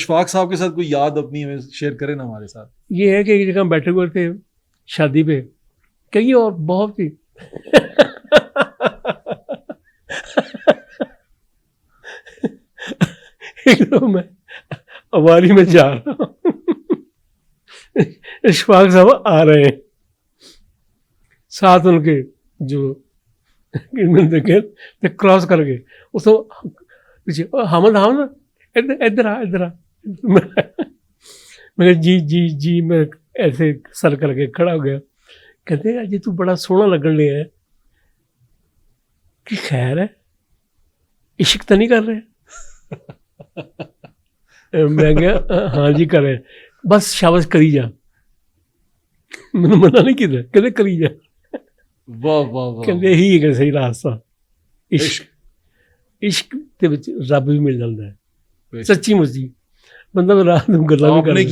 इशफाक साहब के साथ कोई याद अपनी हमें शेयर करें ना हमारे साथ। ये है कि एक जगह हम बैठे हुए थे शादी पे, कहीं और बहुत ही एकदम मैं अवारी में जा रहा हूँ, इशफाक साहब आ रहे हैं, साथ उनके जो देखे क्रॉस करके उसको पीछे हमद इधर आ इधर आ। मैं जी जी जी, मैं ऐसे सर करके खड़ा हो गया। कहते हैं अजी तू बड़ा सोहना लगन लिया है, कि खैर है इश्क तो नहीं कर रहे? मैं गया हाँ जी कर रहे, बस शाबाश करी जा। मैंने मना नहीं किया, कहते करी जा। वाह वाह वाह। कहते यही है सही रास्ता, इश्क इश्क ਦੇ ਵਿੱਚ ਰੱਬ ਵੀ ਮਿਲ ਜਾਂਦਾ ਹੈ, ਸੱਚੀ ਮੁੱਚੀ ਬੰਦਾ ਰਾਤ ਨੂੰ ਗੱਲਾਂ ਵੀ ਕਰਦਾ।